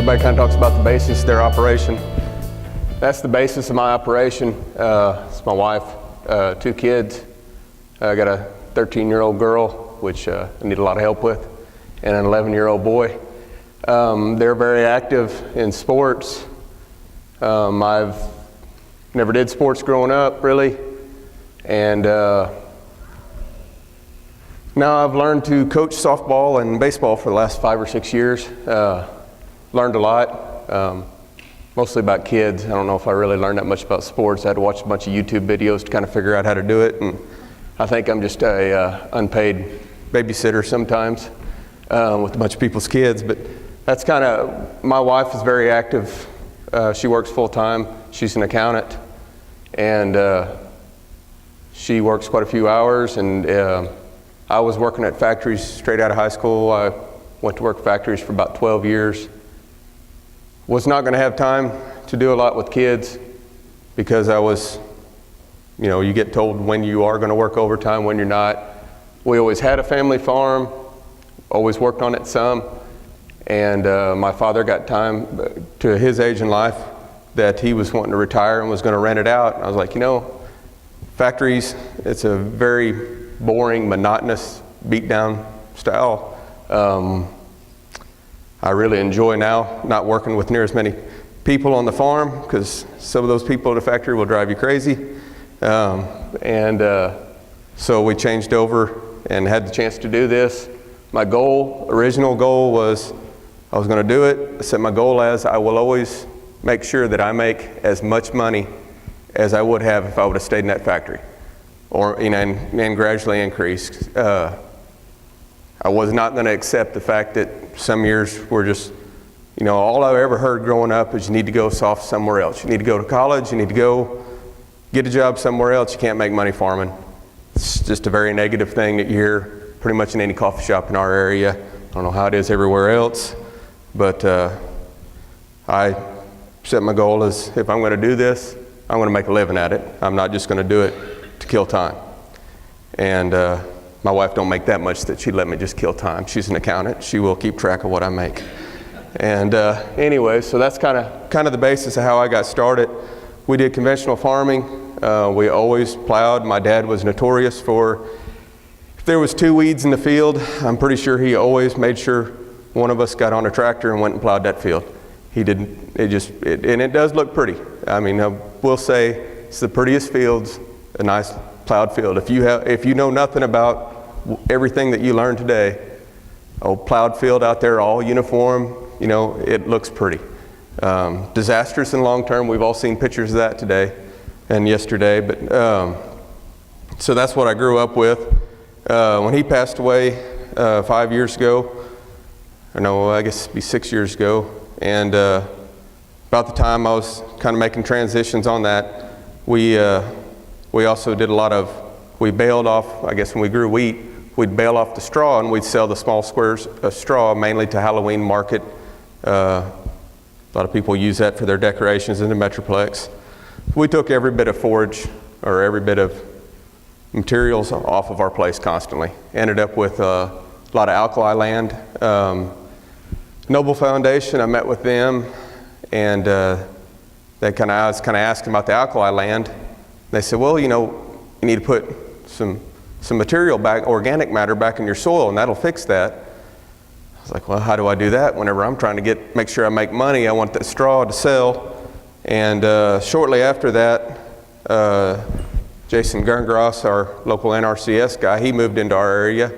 Everybody kind of talks about the basis of their operation. That's the basis of my operation. It's my wife, 2 kids. I got a 13-year-old girl, which I need a lot of help with, and an 11-year-old boy. They're very active in sports. I've never did sports growing up, really, and now I've learned to coach softball and baseball for the last 5 or 6 years. Learned a lot, mostly about kids. I don't know if I really learned that much about sports. I had to watch a bunch of YouTube videos to kind of figure out how to do it, and I think I'm just a unpaid babysitter sometimes with a bunch of people's kids, but that's kind of, my wife is very active. She works full-time. She's an accountant, and she works quite a few hours, and I was working at factories straight out of high school. I went to work factories for about 12 years. Was not going to have time to do a lot with kids because I was, you know, you get told when you are going to work overtime, when you're not. We always had a family farm, always worked on it some, and my father got time to his age in life that he was wanting to retire and was going to rent it out. I was like, you know, factories, it's a very boring, monotonous, beat down style. I really enjoy now not working with near as many people on the farm because some of those people at the factory will drive you crazy. So we changed over and had the chance to do this. My original goal was I was going to do it. I set my goal as I will always make sure that I make as much money as I would have if I would have stayed in that factory, or and gradually increase. I was not going to accept the fact that some years were just, you know, all I ever heard growing up is you need to go soft somewhere else. You need to go to college, you need to go get a job somewhere else, you can't make money farming. It's just a very negative thing that you hear pretty much in any coffee shop in our area. I don't know how it is everywhere else, but I set my goal as if I'm going to do this, I'm going to make a living at it. I'm not just going to do it to kill time. And my wife don't make that much that she'd let me just kill time. She's an accountant. She will keep track of what I make. And anyway, so that's kind of the basis of how I got started. We did conventional farming. We always plowed. My dad was notorious for, if there was 2 weeds in the field, I'm pretty sure he always made sure one of us got on a tractor and went and plowed that field. He didn't, and it does look pretty. I mean, we'll say it's the prettiest fields, a nice plowed field. If you know nothing about everything that you learned today, plowed field out there, all uniform, you know, it looks pretty. Disastrous in long term. We've all seen pictures of that today and yesterday, but so that's what I grew up with. When he passed away 5 years ago, or no, I guess it'd be 6 years ago, and about the time I was kind of making transitions on that, we also did a lot of, we baled off, I guess when we grew wheat, we'd bale off the straw and we'd sell the small squares of straw mainly to Halloween market. A lot of people use that for their decorations in the Metroplex. We took every bit of forage or every bit of materials off of our place constantly. Ended up with a lot of alkali land. Noble Foundation, I met with them, and I was kind of asking about the alkali land. They said, well, you know, you need to put some material back, organic matter back in your soil, and that'll fix that. I was like, well, how do I do that? Whenever I'm trying to make sure I make money, I want that straw to sell. And shortly after that, Jason Gerngross, our local NRCS guy, he moved into our area,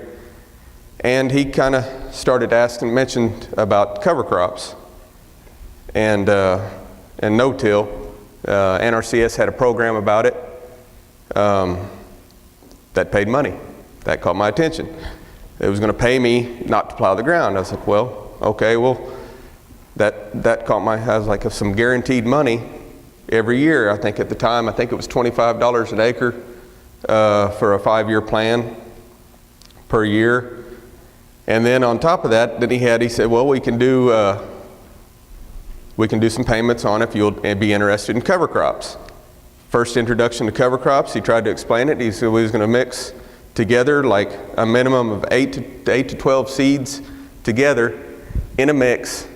and he kind of started mentioned about cover crops and no-till. NRCS had a program about it that paid money. That caught my attention. It was going to pay me not to plow the ground. I was like, well, okay, well, that caught I was like, some guaranteed money every year. I think at the time, I think it was $25 an acre for a 5-year plan per year. And then on top of that, he said, well, we can do some payments on if you'll be interested in cover crops. First introduction to cover crops, he tried to explain it. He said we was going to mix together like a minimum of 8 to 12 seeds together in a mix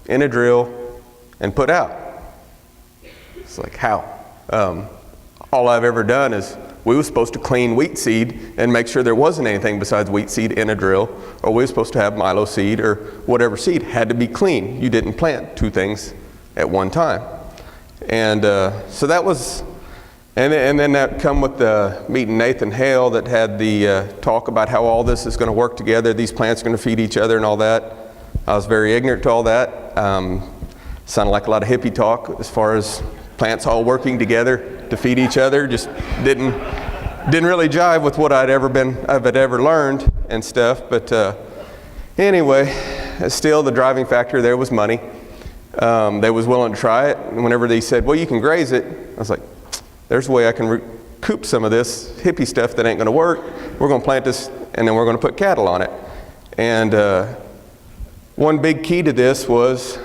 in a drill and put out. It's like, how? All I've ever done is we were supposed to clean wheat seed and make sure there wasn't anything besides wheat seed in a drill, or we were supposed to have milo seed or whatever seed had to be clean. You didn't plant two things at one time. And so that was, and then that come with the meeting Nathan Hale that had the talk about how all this is going to work together. These plants are going to feed each other and all that. I was very ignorant to all that. Sounded like a lot of hippie talk as far as plants all working together to feed each other. Just didn't really jive with what I'd ever learned and stuff. But anyway, still the driving factor there was money. They was willing to try it. And whenever they said, well, you can graze it, I was like, there's a way I can recoup some of this hippie stuff that ain't going to work. We're going to plant this, and then we're going to put cattle on it. And one big key to this was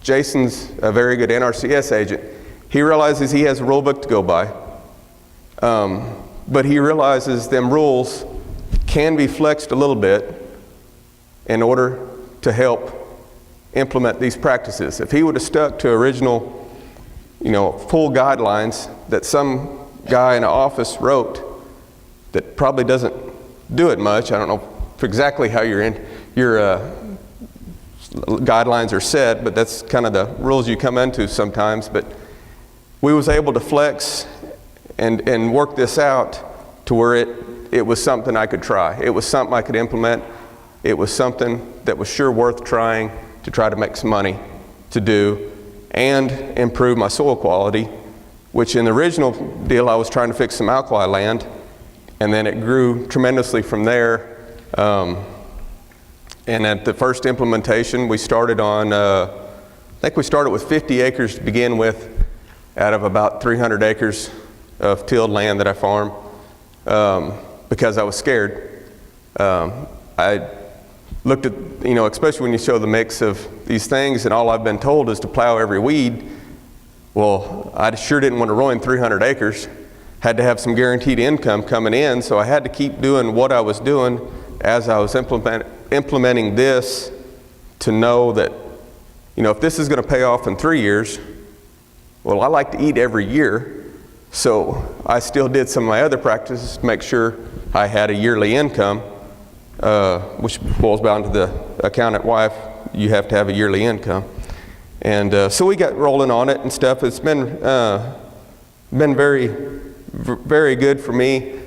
Jason's a very good NRCS agent. He realizes he has a rule book to go by, but he realizes them rules can be flexed a little bit in order to help implement these practices. If he would have stuck to original, full guidelines that some guy in an office wrote that probably doesn't do it much, I don't know exactly how your guidelines are set, but that's kind of the rules you come into sometimes. But we was able to flex and work this out to where it was something I could try. It was something I could implement. It was something that was sure worth trying to try to make some money to do and improve my soil quality, which in the original deal I was trying to fix some alkali land, and then it grew tremendously from there. And at the first implementation, we started on, I think we started with 50 acres to begin with, out of about 300 acres of tilled land that I farm, because I was scared. I looked at, especially when you show the mix of these things, and all I've been told is to plow every weed. Well, I sure didn't want to ruin 300 acres. Had to have some guaranteed income coming in, so I had to keep doing what I was doing as I was implementing this to know that, if this is going to pay off in 3 years, well, I like to eat every year, so I still did some of my other practices to make sure I had a yearly income, which boils down to the accountant wife. You have to have a yearly income. And so we got rolling on it and stuff. It's been very, very good for me.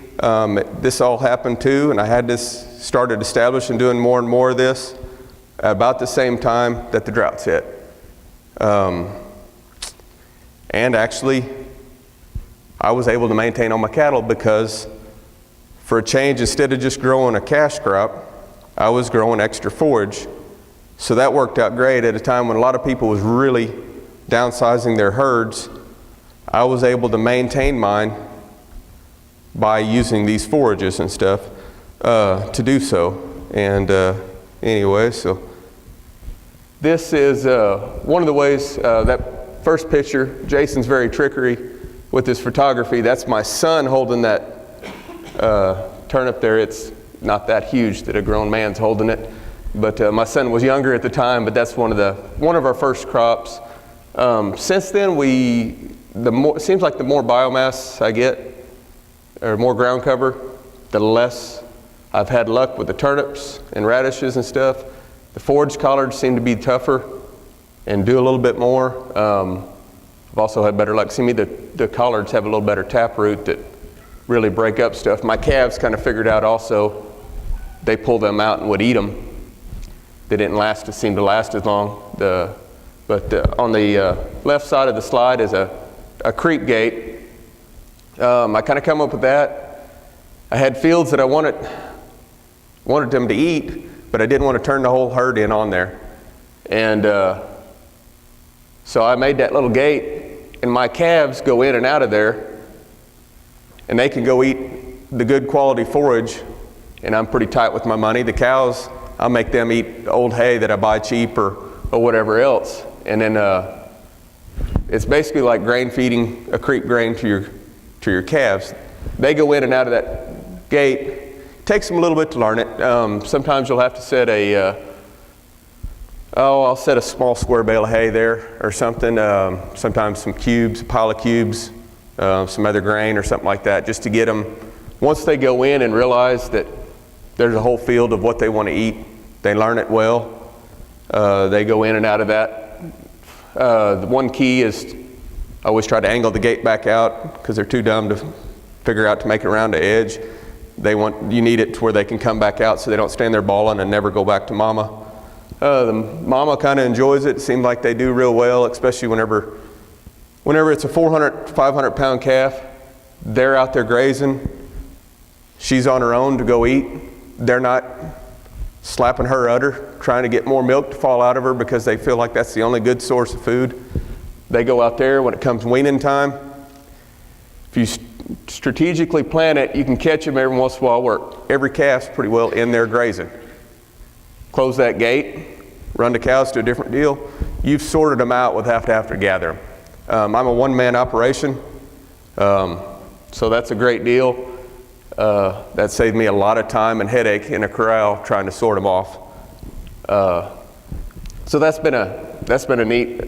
This all happened too, and I had this started establishing doing more and more of this about the same time that the droughts hit. And actually, I was able to maintain all my cattle because for a change, instead of just growing a cash crop, I was growing extra forage. So that worked out great at a time when a lot of people was really downsizing their herds. I was able to maintain mine by using these forages and stuff to do so. And anyway, so this is one of the ways, that first picture, Jason's very trickery with his photography. That's my son holding that turnip there. It's not that huge that a grown man's holding it, but my son was younger at the time, but that's one of our first crops. Since then, it seems like the more biomass I get, or more ground cover, the less I've had luck with the turnips and radishes and stuff. The forage collards seem to be tougher and do a little bit more. I've also had better luck. See, the collards have a little better taproot that really break up stuff. My calves kind of figured out also, they pull them out and would eat them. They didn't seem to last as long. But on the left side of the slide is a creep gate. I kind of come up with that. I had fields that I wanted them to eat, but I didn't want to turn the whole herd in on there. And so I made that little gate, and my calves go in and out of there, and they can go eat the good quality forage, and I'm pretty tight with my money. The cows, I'll make them eat old hay that I buy cheap or whatever else. And then it's basically like grain feeding a creep grain to your calves. They go in and out of that gate. It takes them a little bit to learn it. Sometimes you'll have to set a Oh, I'll set a small square bale of hay there or something, sometimes some cubes, a pile of cubes, some other grain or something like that, just to get them, once they go in and realize that there's a whole field of what they want to eat, they learn it well, they go in and out of that. The one key is I always try to angle the gate back out because they're too dumb to figure out to make it around the edge. You need it to where they can come back out so they don't stand there bawling and never go back to mama. The mama kind of enjoys it. It seems like they do real well, especially whenever it's a 400, 500 pound calf, they're out there grazing. She's on her own to go eat. They're not slapping her udder, trying to get more milk to fall out of her because they feel like that's the only good source of food. They go out there when it comes weaning time. If you strategically plan it, you can catch them every once in a while where every calf's pretty well in there grazing. Close that gate, run the cows to a different deal. You've sorted them out without having to gather them. I'm a one-man operation, so that's a great deal. That saved me a lot of time and headache in a corral trying to sort them off. So that's been a neat,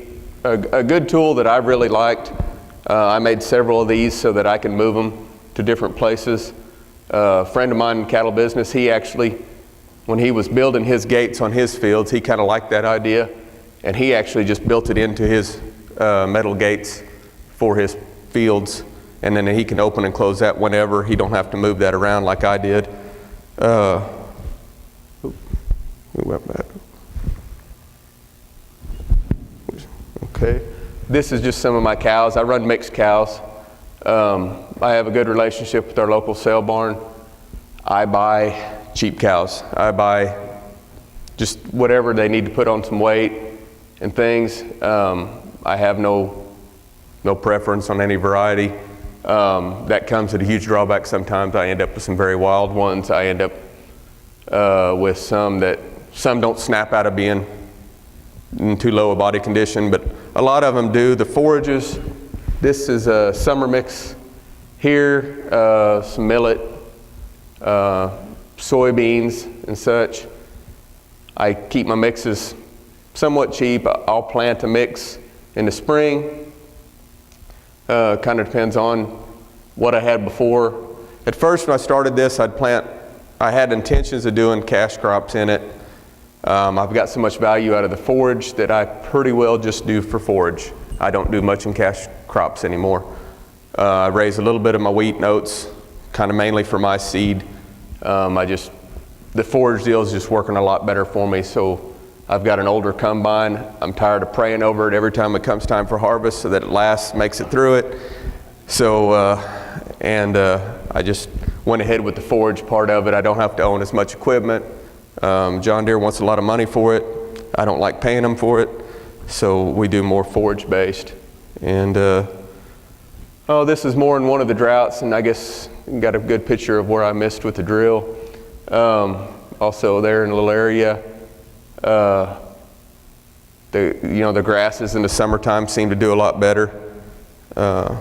a good tool that I've really liked. I made several of these so that I can move them to different places. A friend of mine in cattle business, he actually, when he was building his gates on his fields, he kind of liked that idea, and he actually just built it into his metal gates for his fields, and then he can open and close that whenever. He don't have to move that around like I did. Okay, this is just some of my cows. I run mixed cows. I have a good relationship with our local sale barn. I buy cheap cows. I buy just whatever they need to put on some weight and things. I have no preference on any variety. That comes at a huge drawback sometimes. I end up with some very wild ones. I end up with some don't snap out of being in too low a body condition, but a lot of them do. The forages, this is a summer mix here, some millet, soybeans and such. I keep my mixes somewhat cheap. I'll plant a mix in the spring. Kind of depends on what I had before. At first when I started this, I had intentions of doing cash crops in it. I've got so much value out of the forage that I pretty well just do for forage. I don't do much in cash crops anymore. I raise a little bit of my wheat and oats, kind of mainly for my seed. The forage deal is just working a lot better for me, so I've got an older combine. I'm tired of praying over it every time it comes time for harvest so that it lasts, makes it through it. So, I just went ahead with the forage part of it. I don't have to own as much equipment. John Deere wants a lot of money for it. I don't like paying them for it, so we do more forage based. And this is more in one of the droughts, and I guess you got a good picture of where I missed with the drill. Also there in a little area, the grasses in the summertime seem to do a lot better. Let's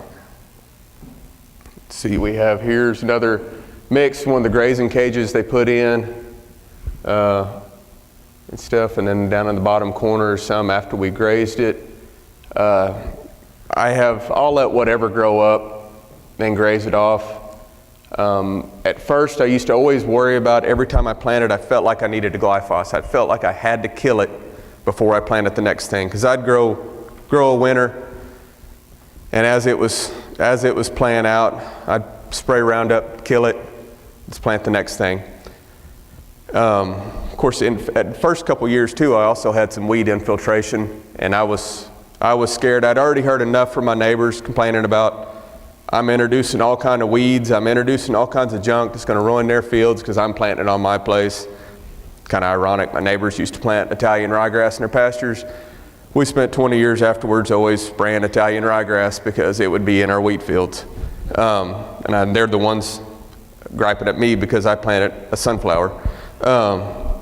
see, here's another mix, one of the grazing cages they put in. And stuff, and then down in the bottom corner some after we grazed it. I'll let whatever grow up, then graze it off. At first I used to always worry about every time I planted, I felt like I needed a glyphosate. I felt like I had to kill it before I planted the next thing, because I'd grow a winter, and as it was playing out, I'd spray Roundup, kill it, let's plant the next thing. Of course, at the first couple years too, I also had some weed infiltration, and I was scared. I'd already heard enough from my neighbors complaining about, I'm introducing all kind of weeds, I'm introducing all kinds of junk that's going to ruin their fields because I'm planting it on my place. Kind of ironic, my neighbors used to plant Italian ryegrass in their pastures. We spent 20 years afterwards always spraying Italian ryegrass because it would be in our wheat fields. They're the ones griping at me because I planted a sunflower. Now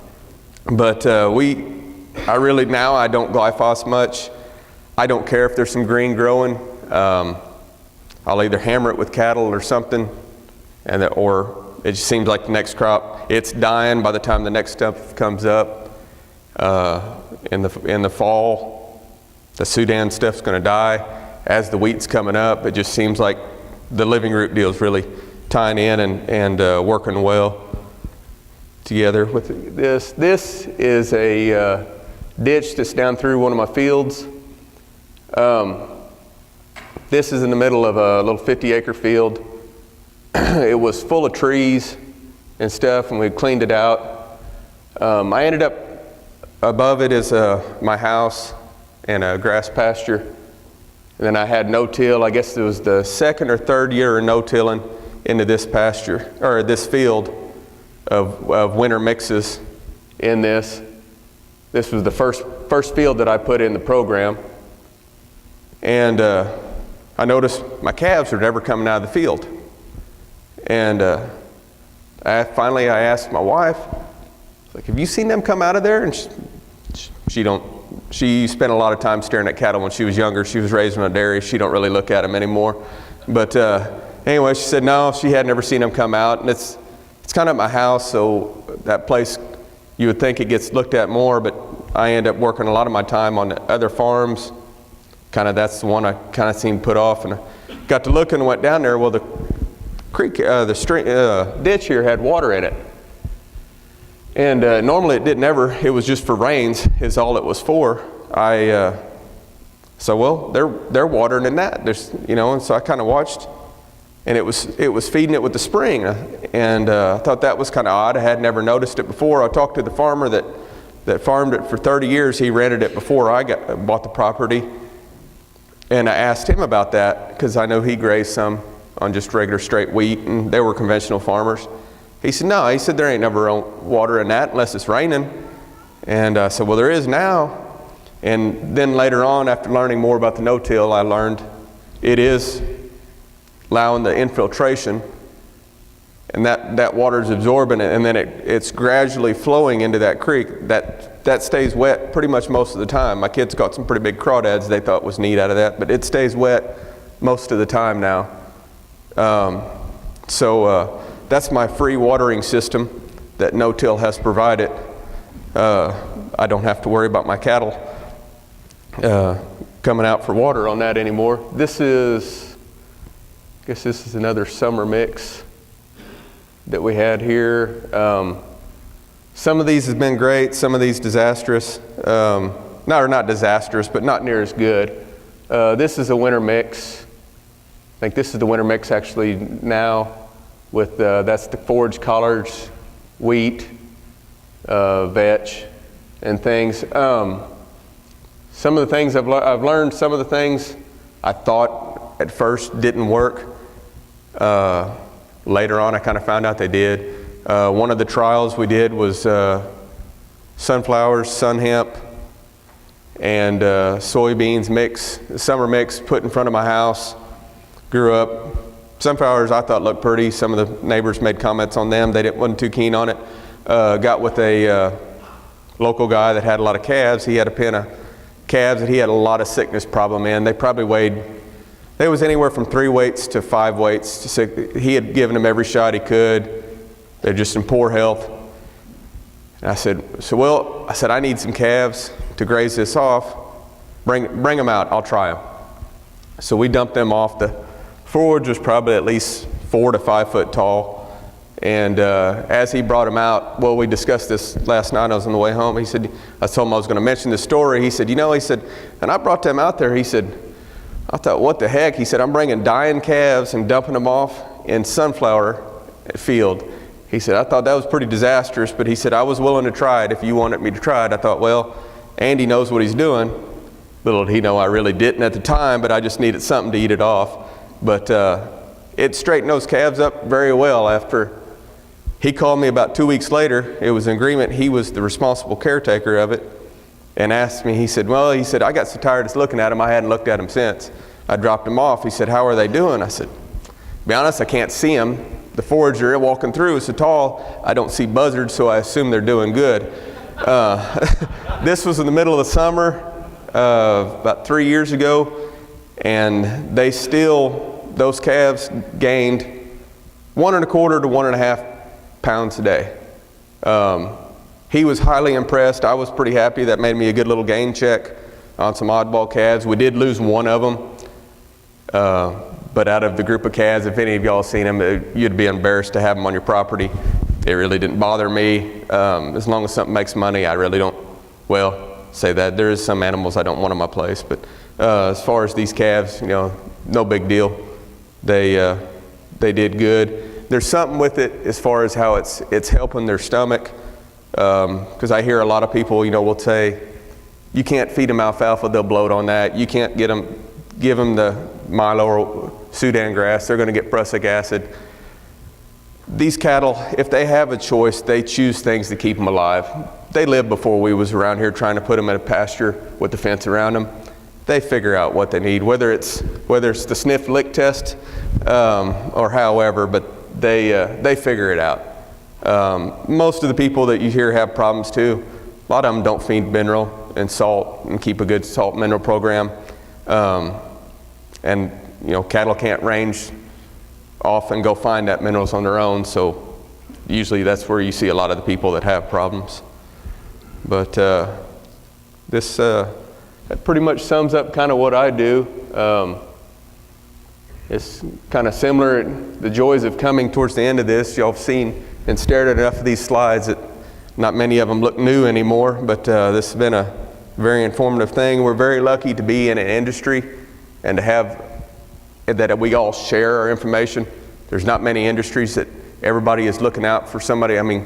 I don't glyphosate much. I don't care if there's some green growing. I'll either hammer it with cattle or something, or it just seems like the next crop, it's dying by the time the next stuff comes up. in the fall, the Sudan stuff's going to die. As the wheat's coming up, it just seems like the living root deal is really tying in and working well together with this. This is a ditch that's down through one of my fields. This is in the middle of a little 50-acre field. It was full of trees and stuff, and we cleaned it out. I ended up, above it is my house and a grass pasture. And then I had no-till. I guess it was the second or third year of no-tilling into this pasture, or this field of winter mixes in this. This was the first field that I put in the program. And I noticed my calves are never coming out of the field. And finally I asked my wife, like, have you seen them come out of there? And she spent a lot of time staring at cattle when she was younger. She was raised in a dairy. She don't really look at them anymore. But anyway, she said no, she had never seen them come out. And it's kind of my house, so that place, you would think it gets looked at more, but I end up working a lot of my time on other farms. Kind of that's the one I kind of seen put off, and I got to looking and went down there. Well, the creek, the ditch here had water in it. And normally it didn't ever, it was just for rains is all it was for. So well, they're watering in that. There's, and so I kind of watched, and it was feeding it with the spring. And I thought that was kind of odd. I had never noticed it before. I talked to the farmer that farmed it for 30 years. He rented it before I bought the property. And I asked him about that because I know he grazed some on just regular straight wheat, and they were conventional farmers. He said, no, he said, there ain't never water in that unless it's raining. And I said, well, there is now. And then later on, after learning more about the no-till, I learned it is allowing the infiltration, and that water is absorbing it, and then it's gradually flowing into that creek. That stays wet pretty much most of the time. My kids got some pretty big crawdads they thought was neat out of that, but it stays wet most of the time now. So that's my free watering system that no-till has provided. I don't have to worry about my cattle coming out for water on that anymore. I guess this is another summer mix that we had here. Some of these has been great, some of these disastrous. Not disastrous, but not near as good. This is a winter mix. I think this is the winter mix actually now with, that's the forage collards, wheat, vetch, and things. Some of the things I've learned, some of the things I thought at first didn't work. Later on I kind of found out they did. One of the trials we did was sunflowers, sun hemp, and soybeans mix, summer mix put in front of my house. Grew up. Sunflowers I thought looked pretty. Some of the neighbors made comments on them. They wasn't too keen on it. Got with a local guy that had a lot of calves. He had a pen of calves that he had a lot of sickness problem in. They probably weighed, they was anywhere from 3 weights to 5 weights. He had given them every shot he could. They're just in poor health. And I said, I need some calves to graze this off. Bring them out, I'll try them. So we dumped them off. The forage was probably at least 4 to 5 foot tall. And as he brought them out, well, we discussed this last night. I was on the way home. He said, I told him I was going to mention this story. He said, and I brought them out there. He said, I thought, what the heck? He said, I'm bringing dying calves and dumping them off in sunflower field. He said, I thought that was pretty disastrous, but he said, I was willing to try it if you wanted me to try it. I thought, well, Andy knows what he's doing. Little did he know I really didn't at the time, but I just needed something to eat it off. But it straightened those calves up very well after he called me about 2 weeks later. It was an agreement. He was the responsible caretaker of it, and asked me, he said, I got so tired of looking at them, I hadn't looked at them since. I dropped them off. He said, how are they doing? I said, to be honest, I can't see them. The forager walking through is so tall, I don't see buzzards, so I assume they're doing good. This was in the middle of the summer, about 3 years ago, and those calves gained 1 1/4 to 1 1/2 pounds a day. He was highly impressed. I was pretty happy. That made me a good little gain check on some oddball calves. We did lose one of them, but out of the group of calves, if any of y'all seen them, you'd be embarrassed to have them on your property. It really didn't bother me. As long as something makes money, I really don't, well, say that. There is some animals I don't want on my place, but as far as these calves, you know, no big deal. They did good. There's something with it as far as how it's helping their stomach, because I hear a lot of people, you know, will say, you can't feed them alfalfa, they'll bloat on that. You can't give them the Milo or Sudan grass, they're going to get prussic acid. These cattle, if they have a choice, they choose things to keep them alive. They lived before we was around here trying to put them in a pasture with the fence around them. They figure out what they need, whether it's the sniff lick test or however, but they figure it out. Most of the people that you hear have problems too. A lot of them don't feed mineral and salt and keep a good salt mineral program. And you know, cattle can't range off and go find that minerals on their own, so usually that's where you see a lot of the people that have problems. But this that pretty much sums up kind of what I do. It's kind of similar, the joys of coming towards the end of this. Y'all have seen and stared at enough of these slides that not many of them look new anymore, but this has been a very informative thing. We're very lucky to be in an industry and to have that we all share our information. There's not many industries that everybody is looking out for somebody. I mean,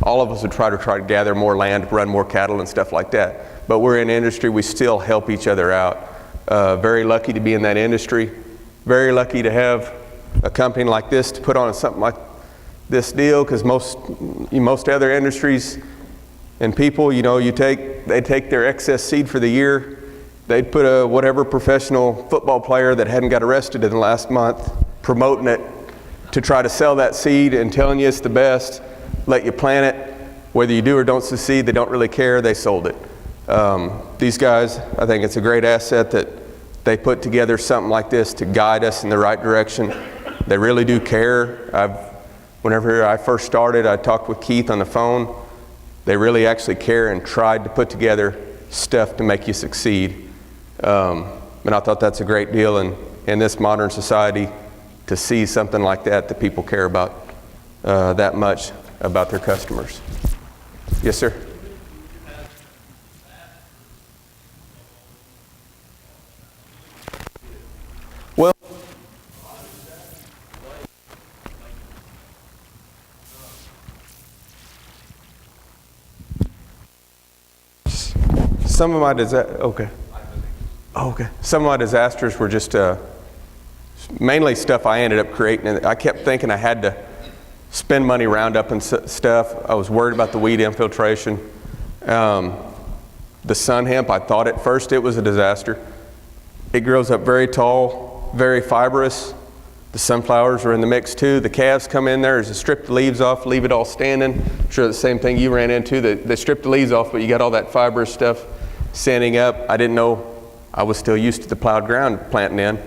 all of us would try to gather more land, run more cattle and stuff like that. But we're in an industry, we still help each other out. Very lucky to be in that industry. Very lucky to have a company like this to put on something like this deal, because most other industries and people, you know, they take their excess seed for the year. They'd put a whatever professional football player that hadn't got arrested in the last month promoting it to try to sell that seed and telling you it's the best, let you plant it. Whether you do or don't succeed, they don't really care, they sold it. These guys, I think it's a great asset that they put together something like this to guide us in the right direction. They really do care. Whenever I first started, I talked with Keith on the phone. They really actually care and tried to put together stuff to make you succeed. And I thought that's a great deal in this modern society to see something like that people care about that much about their customers. Yes, sir. Well, some of my some of my disasters were just mainly stuff I ended up creating. I kept thinking I had to spend money roundupping stuff. I was worried about the weed infiltration. The sun hemp, I thought at first it was a disaster. It grows up very tall, very fibrous. The sunflowers are in the mix too. The calves come in there, just strip the leaves off, leave it all standing. I'm sure the same thing you ran into. They stripped the leaves off, but you got all that fibrous stuff standing up. I didn't know. I was still used to the plowed ground planting in.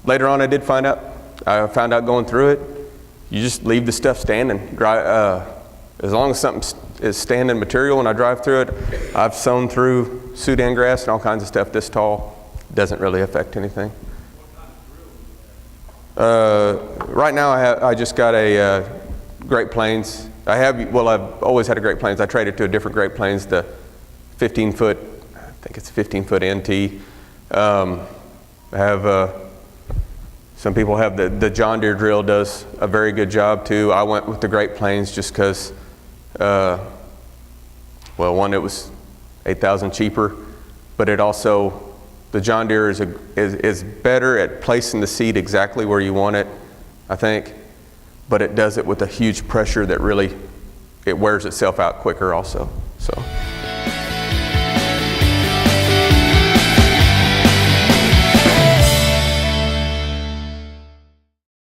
Later on, I found out going through it, you just leave the stuff standing. As long as something is standing material when I drive through it, I've sown through Sudan grass and all kinds of stuff this tall. Doesn't really affect anything. Right now I just got a Great Plains. I've always had a Great Plains. I traded to a different Great Plains, the 15-foot, I think it's 15-foot NT. I have some people have the John Deere drill does a very good job too. I went with the Great Plains just because, one, it was $8,000 cheaper, but it also, the John Deere is better at placing the seed exactly where you want it, I think, but it does it with a huge pressure that really, it wears itself out quicker also, so.